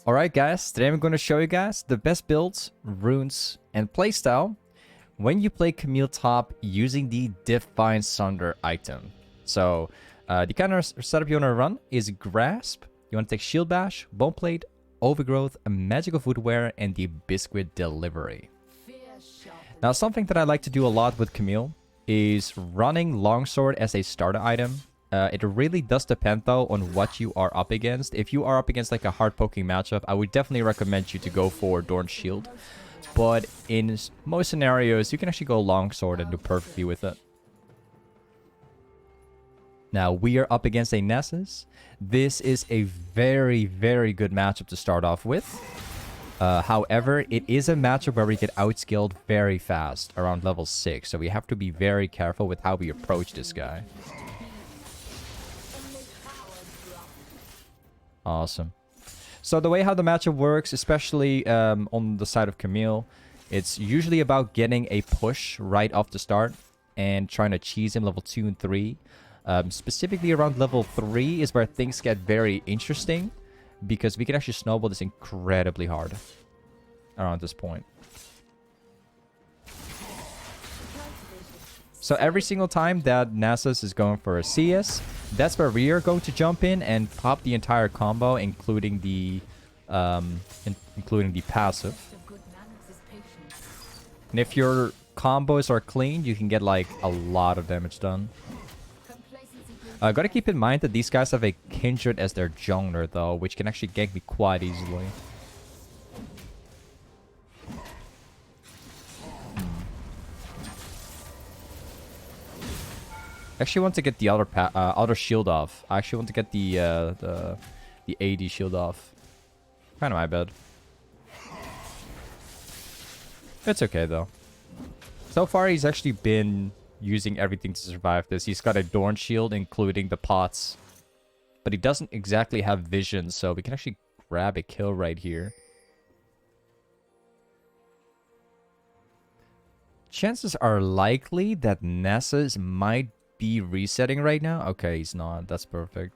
Alright guys, today I'm going to show you guys the best builds, runes, and playstyle when you play Camille top using the Divine Sunder item. So, the kind of setup you want to run is Grasp, you want to take Shield Bash, Bone Plate, Overgrowth, Magical Footwear, and the Biscuit Delivery. Now, something that I like to do a lot with Camille is running Longsword as a starter item. It really does depend though on what you are up against. If you are up against like a hard poking matchup, I would definitely recommend you to go for Dorn Shield. But in most scenarios, you can actually go Longsword and do perfectly with it. Now, we are up against a Nessus. This is a very, very good matchup to start off with. However, it is a matchup where we get outskilled very fast, around level 6. So we have to be very careful with how we approach this guy. Awesome. So the way how the matchup works, especially on the side of Camille, it's usually about getting a push right off the start and trying to cheese him level 2 and 3. Specifically around level 3 is where things get very interesting, because we can actually snowball this incredibly hard around this point. So every single time that Nessus is going for a CS, that's where we are going to jump in and pop the entire combo, including the passive. And if your combos are clean, you can get like a lot of damage done. Gotta keep in mind that these guys have a Kindred as their jungler though, which can actually gank me quite easily. I actually want to get the other shield off. I actually want to get the AD shield off. Kind of my bad. It's okay though. So far, he's actually been using everything to survive this. He's got a Dorn shield, including the pots, but he doesn't exactly have vision, so we can actually grab a kill right here. Chances are likely that Nessus might be resetting right now. Okay, he's not. That's perfect.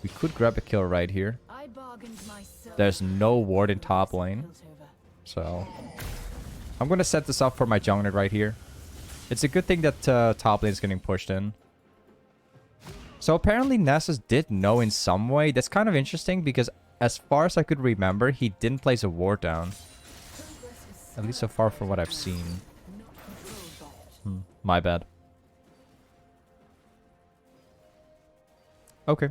We could grab a kill right here. There's no ward in top lane, so I'm gonna set this up for my jungler right here. It's a good thing that top lane is getting pushed in. So apparently Nessus did know in some way. That's kind of interesting because as far as I could remember, he didn't place a ward down. At least so far from what I've seen. My bad. Okay.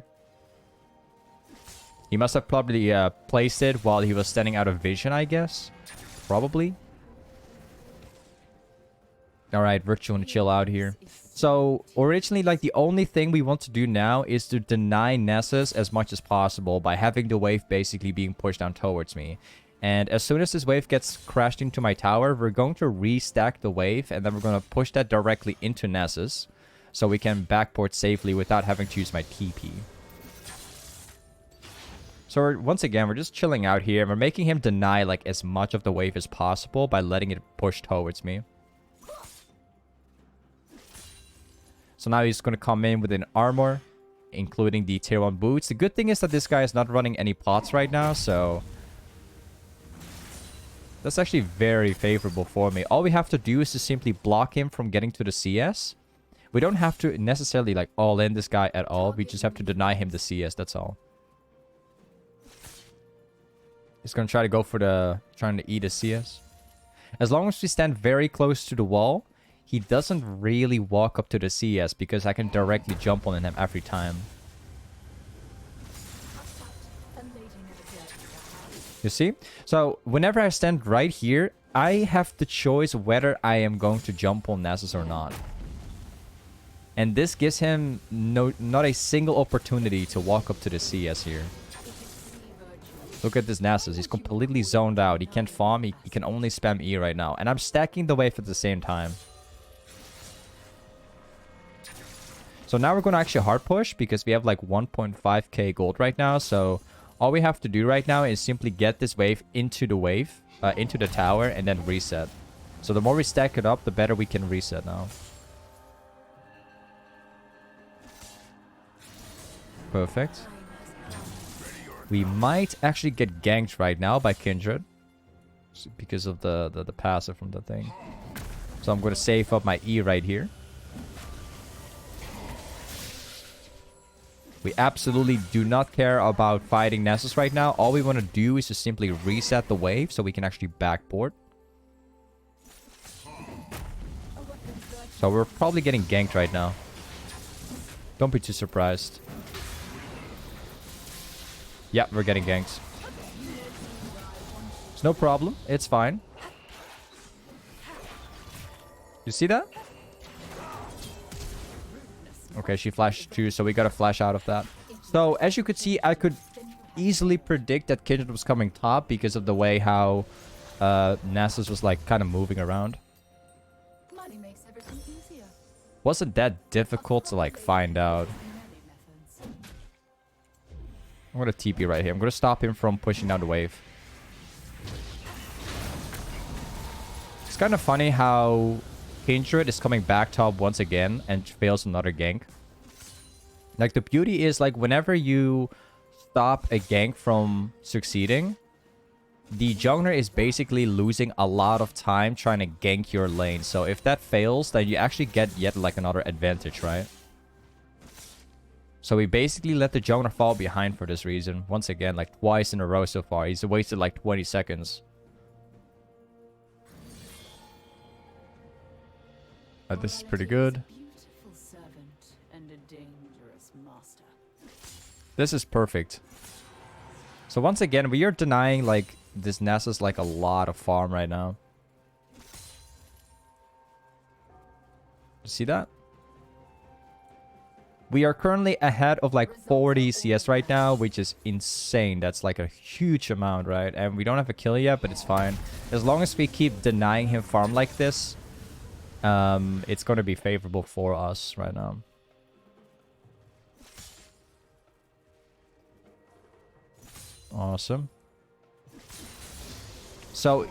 He must have probably placed it while he was standing out of vision, I guess. Probably. Alright, Virtue, want to chill out here. So, originally, like, the only thing we want to do now is to deny Nessus as much as possible by having the wave basically being pushed down towards me. And as soon as this wave gets crashed into my tower, we're going to restack the wave, and then we're going to push that directly into Nessus, so we can backport safely without having to use my TP. So once again, we're just chilling out here, and we're making him deny like as much of the wave as possible by letting it push towards me. So now he's going to come in with an armor, including the tier 1 boots. The good thing is that this guy is not running any pots right now, so that's actually very favorable for me. All we have to do is to simply block him from getting to the CS. We don't have to necessarily like all in this guy at all. We just have to deny him the CS, that's all. He's going to try to go for trying to eat a CS. As long as we stand very close to the wall, he doesn't really walk up to the CS because I can directly jump on him every time. You see? So, whenever I stand right here, I have the choice whether I am going to jump on Nessus or not. And this gives him not a single opportunity to walk up to the CS here. Look at this Nessus. He's completely zoned out. He can't farm. He can only spam E right now. And I'm stacking the wave at the same time. So now we're going to actually hard push because we have like 1.5k gold right now. So all we have to do right now is simply get this wave, into the tower, and then reset. So the more we stack it up, the better we can reset now. Perfect. We might actually get ganked right now by Kindred. Because of the passive from the thing. So I'm going to save up my E right here. We absolutely do not care about fighting Nessus right now. All we want to do is just simply reset the wave so we can actually backboard. So we're probably getting ganked right now. Don't be too surprised. Yeah, we're getting ganked. It's no problem. It's fine. You see that? Okay, she flashed too, so we gotta flash out of that. So, as you could see, I could easily predict that Kindred was coming top because of the way how Nessus was like kind of moving around. Wasn't that difficult to like find out. I'm gonna TP right here. I'm gonna stop him from pushing down the wave. It's kind of funny how Kindred is coming back top once again and fails another gank. Like, the beauty is, like, whenever you stop a gank from succeeding, the jungler is basically losing a lot of time trying to gank your lane. So if that fails, then you actually get yet like another advantage, right? So we basically let the jungler fall behind for this reason. Once again, like twice in a row so far. He's wasted like 20 seconds. This is pretty good. This is perfect. So once again, we are denying like this Nessus like a lot of farm right now. See that? We are currently ahead of like 40 CS right now, which is insane. That's like a huge amount, right? And we don't have a kill yet, but it's fine. As long as we keep denying him farm like this, it's going to be favorable for us right now. Awesome. So,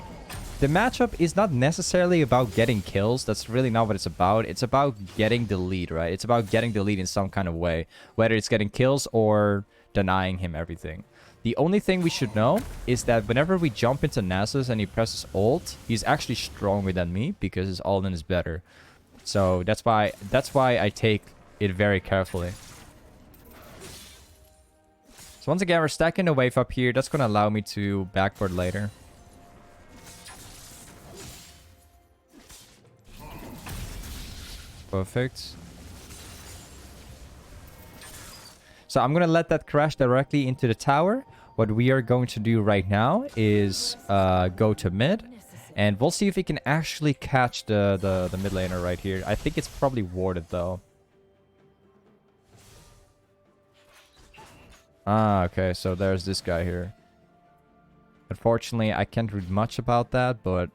the matchup is not necessarily about getting kills. That's really not what it's about. It's about getting the lead, right? It's about getting the lead in some kind of way. Whether it's getting kills or denying him everything. The only thing we should know is that whenever we jump into Nessus and he presses ult, he's actually stronger than me because his ult-in is better. So that's why I take it very carefully. So once again, we're stacking the wave up here. That's going to allow me to backboard later. Perfect. So I'm going to let that crash directly into the tower. What we are going to do right now is go to mid. And we'll see if we can actually catch the mid laner right here. I think it's probably warded though. Ah, okay. So there's this guy here. Unfortunately, I can't read much about that, but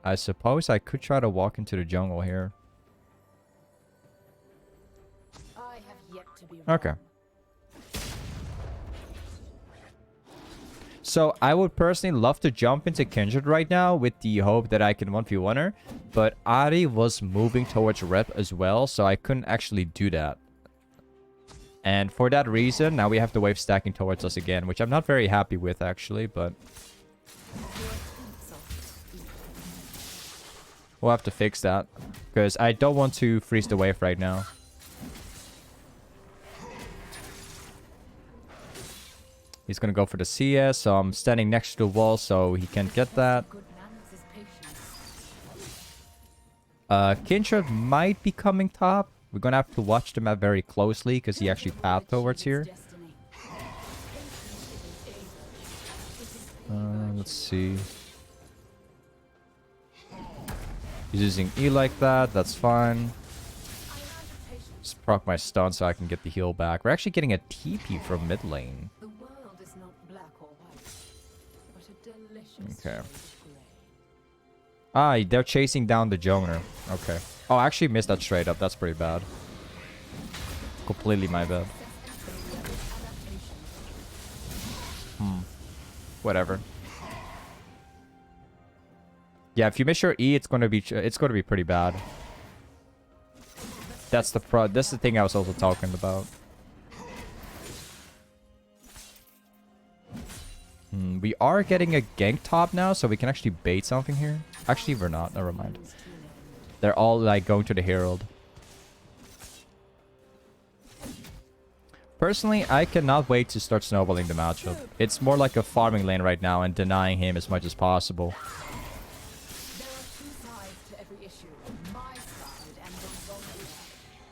I suppose I could try to walk into the jungle here. Okay. So I would personally love to jump into Kindred right now with the hope that I can 1v1 her. But Ari was moving towards red as well, so I couldn't actually do that. And for that reason, now we have the wave stacking towards us again, which I'm not very happy with actually, but we'll have to fix that. Because I don't want to freeze the wave right now. He's gonna go for the CS, so I'm standing next to the wall so he can't get that. Kindred might be coming top. We're gonna have to watch the map very closely because he actually pathed towards here. Let's see. He's using E like that. That's fine. Just proc my stun so I can get the heal back. We're actually getting a TP from mid lane. Okay. Ah, they're chasing down the jungler. Okay. Oh, I actually missed that straight up. That's pretty bad. Completely my bad. Whatever. Yeah, if you miss your E, it's gonna be pretty bad. That's the thing I was also talking about. We are getting a gank top now, so we can actually bait something here. Actually, we're not. Never mind. They're all like going to the Herald. Personally, I cannot wait to start snowballing the matchup. It's more like a farming lane right now and denying him as much as possible.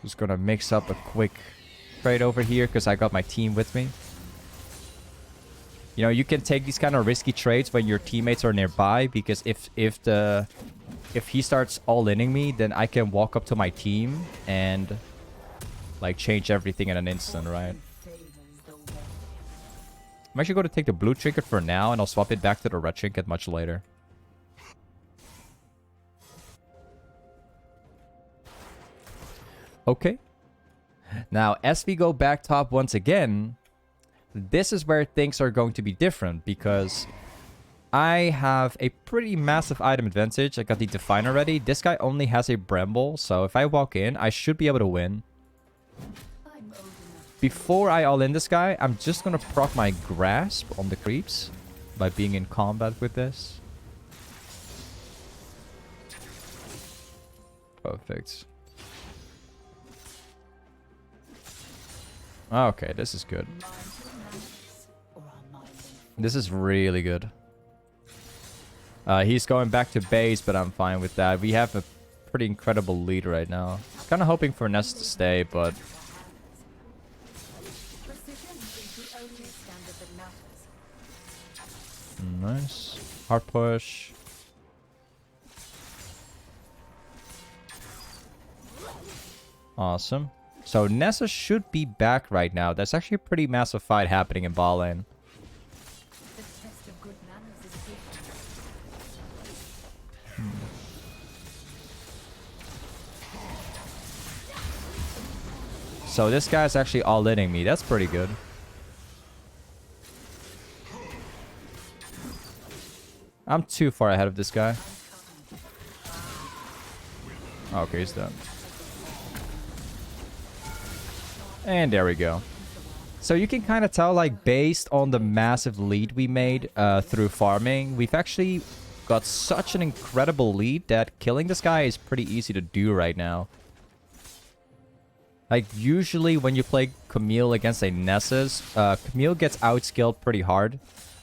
Just gonna mix up a quick trade over here because I got my team with me. You know, you can take these kind of risky trades when your teammates are nearby, because if he starts all-inning me, then I can walk up to my team and like change everything in an instant, right? I'm actually going to take the blue trinket for now, and I'll swap it back to the red trinket much later. Okay. Now, as we go back top once again, this is where things are going to be different, because I have a pretty massive item advantage. I got the Define already. This guy only has a Bramble, so if I walk in, I should be able to win. Before I all-in this guy, I'm just going to proc my Grasp on the creeps by being in combat with this. Perfect. Okay, this is good. This is really good. He's going back to base, but I'm fine with that. We have a pretty incredible lead right now. Kind of hoping for Ness to stay, but... Nice. Hard push. Awesome. So Nessa should be back right now. That's actually a pretty massive fight happening in bot lane. So this guy's actually all-inning me. That's pretty good. I'm too far ahead of this guy. Okay, he's done. And there we go. So you can kind of tell, like, based on the massive lead we made through farming, we've actually got such an incredible lead that killing this guy is pretty easy to do right now. Like, usually when you play Camille against a Nessus, Camille gets outskilled pretty hard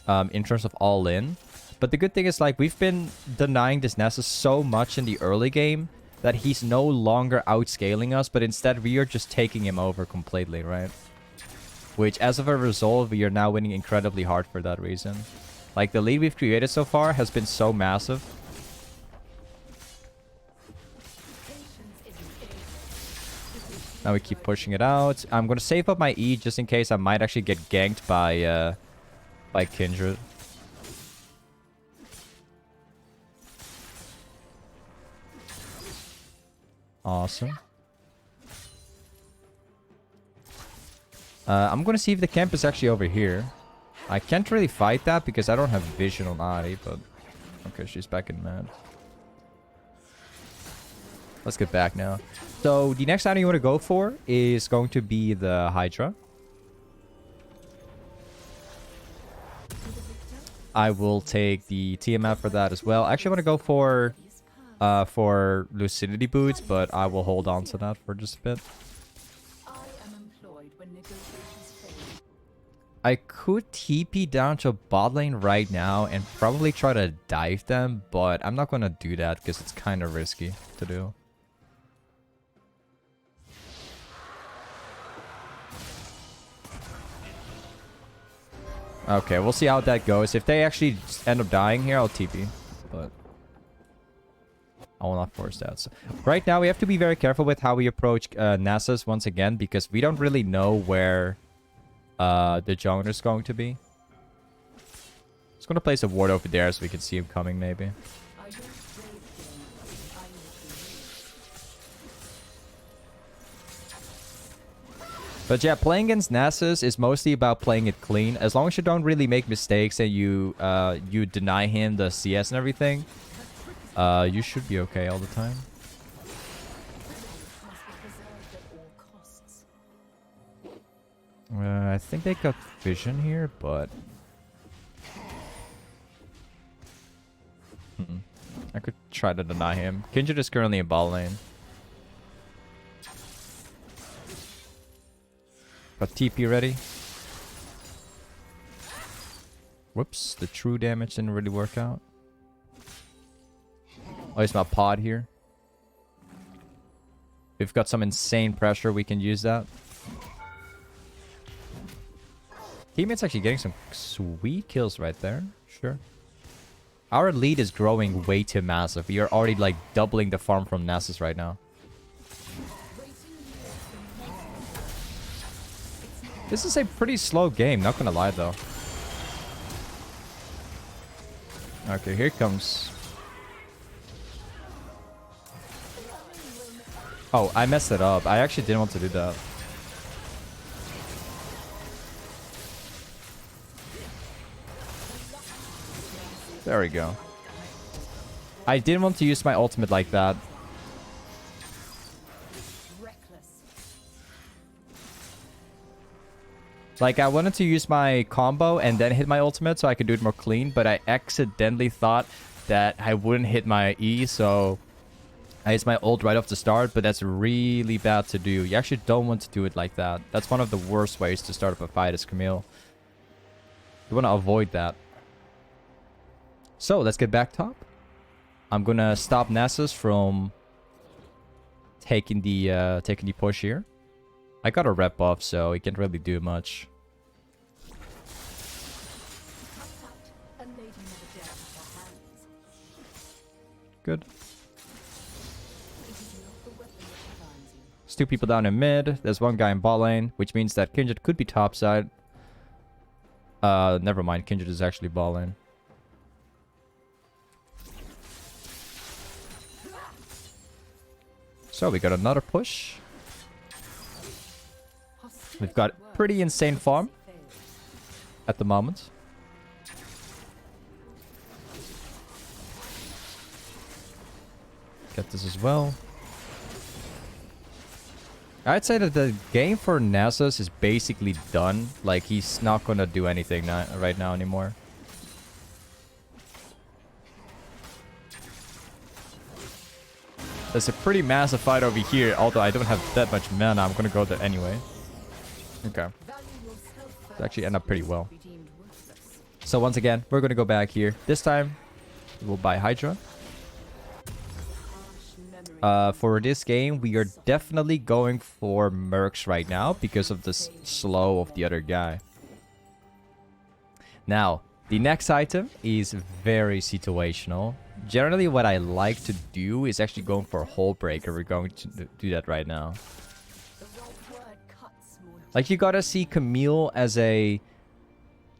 in terms of all-in. But the good thing is, like, we've been denying this Nessus so much in the early game that he's no longer outscaling us, but instead we are just taking him over completely, right? Which, as of a result, we are now winning incredibly hard for that reason. Like, the lead we've created so far has been so massive. Now we keep pushing it out. I'm going to save up my E just in case I might actually get ganked by Kindred. Awesome. I'm going to see if the camp is actually over here. I can't really fight that because I don't have vision on Ari, but... Okay, she's back in mad. Let's get back now. So, the next item you want to go for is going to be the Hydra. I will take the TMF for that as well. I actually want to go for Lucidity Boots, but I will hold on to that for just a bit. I could TP down to bot lane right now and probably try to dive them, but I'm not going to do that because it's kind of risky to do. Okay, we'll see how that goes. If they actually end up dying here, I'll TP, but I will not force that. So, right now, we have to be very careful with how we approach Nasus once again, because we don't really know where the jungler is going to be. Just going to place a ward over there so we can see him coming, maybe. But yeah, playing against Nasus is mostly about playing it clean. As long as you don't really make mistakes and you deny him the CS and everything, you should be okay all the time. I think they got vision here, but try to deny him. Kindred is currently in ball lane. Got TP ready. Whoops, the true damage didn't really work out. Oh, it's my pod here. We've got some insane pressure, we can use that. Teammate's actually getting some sweet kills right there. Sure. Our lead is growing way too massive. We are already like doubling the farm from Nasus right now. This is a pretty slow game, not gonna lie though. Okay, here it comes. Oh, I messed it up. I actually didn't want to do that. There we go. I didn't want to use my ultimate like that. Like, I wanted to use my combo and then hit my ultimate so I could do it more clean, but I accidentally thought that I wouldn't hit my E, so I used my ult right off the start, but that's really bad to do. You actually don't want to do it like that. That's one of the worst ways to start up a fight as Camille. You want to avoid that. So, let's get back top. I'm gonna stop Nasus from taking the push here. I got a rep buff, so he can't really do much. Good. There's 2 people down in mid. There's 1 guy in bot lane, which means that Kindred could be topside. Never mind. Kindred is actually bot lane. So we got another push. We've got pretty insane farm at the moment. Get this as well. I'd say that the game for Nasus is basically done. Like, he's not gonna do anything right now anymore. There's a pretty massive fight over here, although I don't have that much mana. I'm gonna go there anyway. Okay. It actually end up pretty well. So once again, we're gonna go back here. This time, we'll buy Hydra. For this game, we are definitely going for mercs right now because of the slow of the other guy. Now, the next item is very situational. Generally, what I like to do is actually going for a hole breaker. We're going to do that right now. Like, you gotta see Camille as a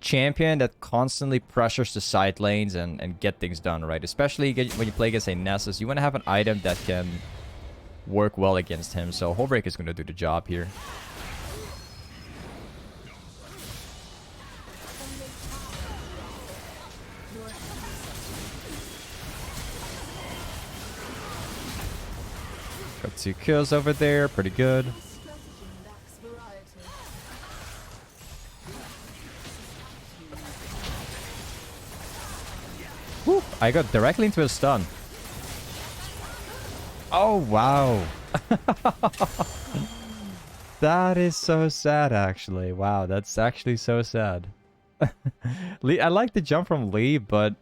champion that constantly pressures the side lanes and get things done, right? Especially when you play against a Nasus, you want to have an item that can work well against him. So hole breaker is going to do the job here. Got 2 kills over there, pretty good. Woo, I got directly into a stun. Oh, wow. That is so sad, actually. Wow, that's actually so sad. Lee, I like the jump from Lee, but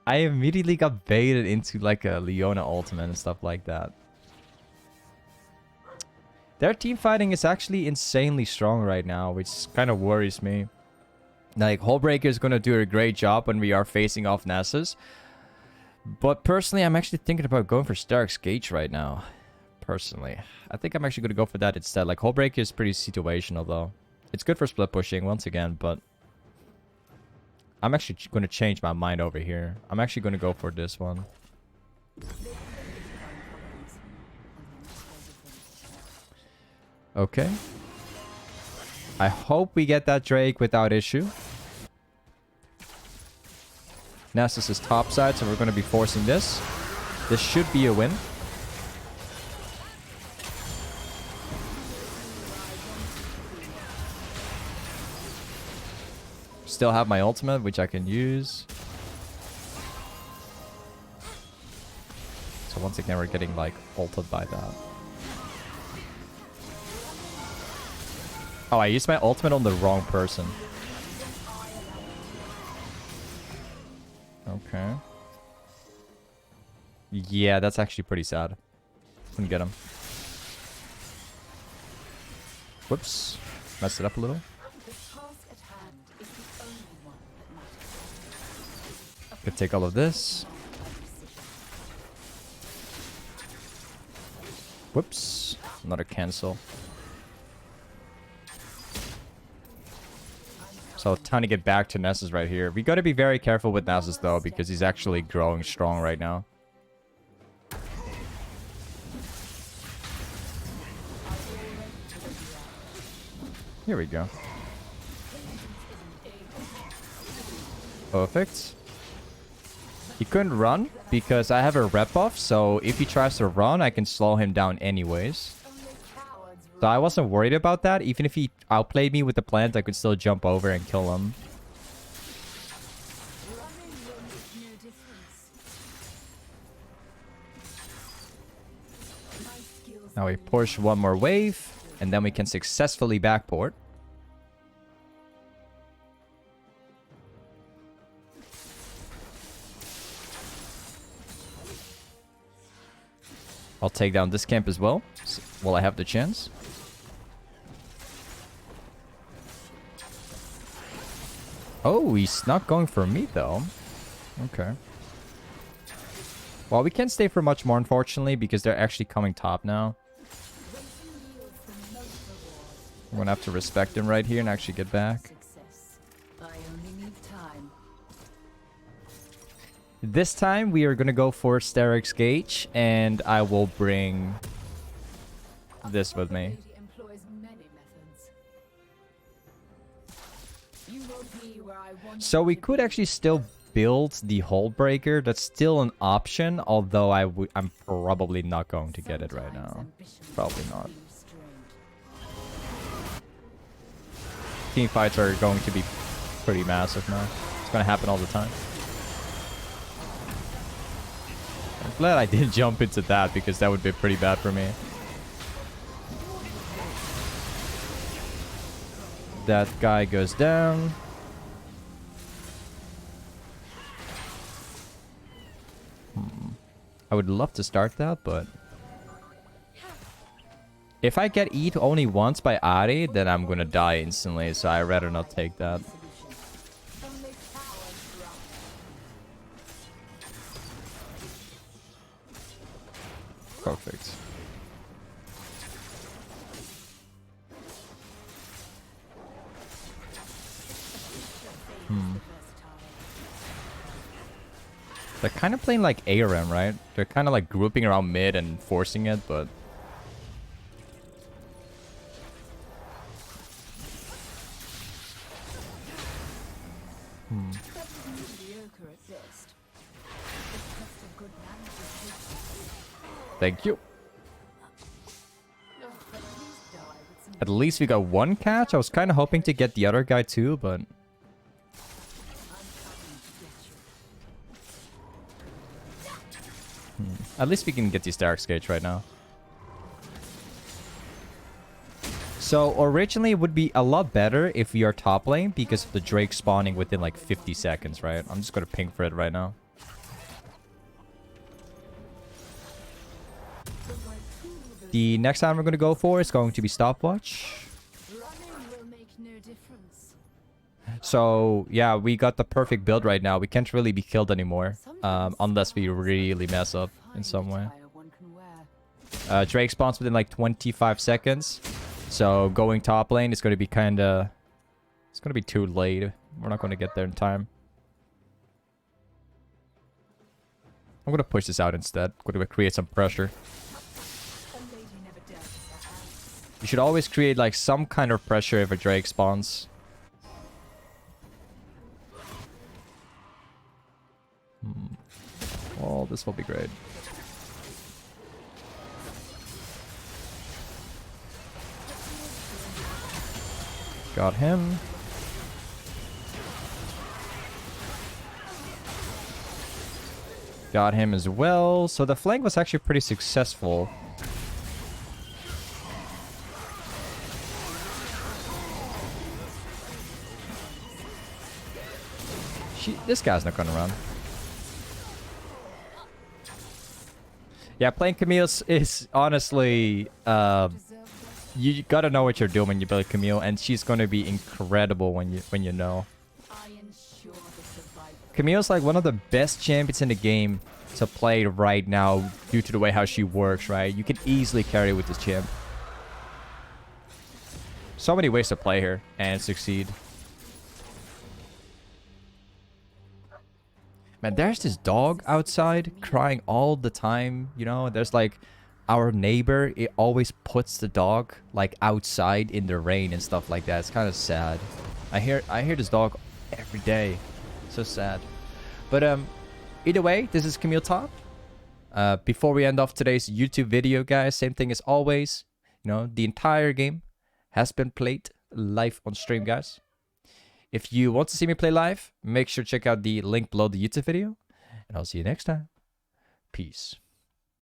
I immediately got baited into like a Leona ultimate and stuff like that. Their team fighting is actually insanely strong right now, which kind of worries me. Like, Hullbreaker is going to do a great job when we are facing off Nasus. But personally, I'm actually thinking about going for steraks gage right now. Personally. I think I'm actually going to go for that instead. Like, Hullbreaker is pretty situational, though. It's good for split pushing, once again, but I'm actually going to change my mind over here. I'm actually going to go for this one. Okay. I hope we get that Drake without issue. Nasus is topside, so we're going to be forcing this. This should be a win. Still have my ultimate, which I can use. So once again, we're getting like ulted by that. Oh, I used my ultimate on the wrong person. Okay. Yeah, that's actually pretty sad. Couldn't get him. Whoops. Messed it up a little. Could take all of this. Whoops. Another cancel. So time to get back to Nessus right here. We gotta be very careful with Nessus though, because he's actually growing strong right now. Here we go. Perfect. He couldn't run because I have a rep buff, so if he tries to run, I can slow him down anyways. So I wasn't worried about that. Even if he outplayed me with the plant, I could still jump over and kill him. Now we push one more wave, and then we can successfully backport. I'll take down this camp as well, while I have the chance. Oh, he's not going for me, though. Okay. Well, we can't stay for much more, unfortunately, because they're actually coming top now. I'm gonna have to respect him right here and actually get back. This time, we are gonna go for steraks gage, and I will bring this with me. So we could actually still build the hold breaker. That's still an option, although I'm probably not going to get it right now. Probably not. Team fights are going to be pretty massive now. It's gonna happen all the time. I'm glad I didn't jump into that, because that would be pretty bad for me. That guy goes down. I would love to start that, but if I get eat only once by Ari, then I'm gonna die instantly, so I'd rather not take that. Perfect. They're kind of playing like ARM, right? They're kind of like grouping around mid and forcing it, but... Thank you. At least we got one catch. I was kind of hoping to get the other guy too, but... At least we can get the steraks gage right now. So originally it would be a lot better if we are top lane because of the Drake spawning within like 50 seconds, right? I'm just gonna ping for it right now. The next time we're gonna go for is going to be stopwatch. So yeah, we got the perfect build right now. We can't really be killed anymore, unless we really mess up in some way. Drake spawns within like 25 seconds. So going top lane is going to be kind of... It's going to be too late. We're not going to get there in time. I'm going to push this out instead. I'm going to create some pressure. You should always create like some kind of pressure if a Drake spawns. Well, this will be great. Got him. Got him as well. So the flank was actually pretty successful. This guy's not gonna run. Yeah, playing Camille is honestly... you gotta know what you're doing when you play Camille, and she's gonna be incredible when you know. Camille's like one of the best champions in the game to play right now due to the way how she works, right? You can easily carry with this champ. So many ways to play her and succeed. Man, there's this dog outside crying all the time, you know? There's like our neighbor, it always puts the dog like outside in the rain and stuff like that. It's kind of sad. I hear this dog every day. So sad. But either way, this is Camille Top. Before we end off today's YouTube video, guys, same thing as always. You know, the entire game has been played live on stream, guys. If you want to see me play live, make sure to check out the link below the YouTube video. And I'll see you next time. Peace.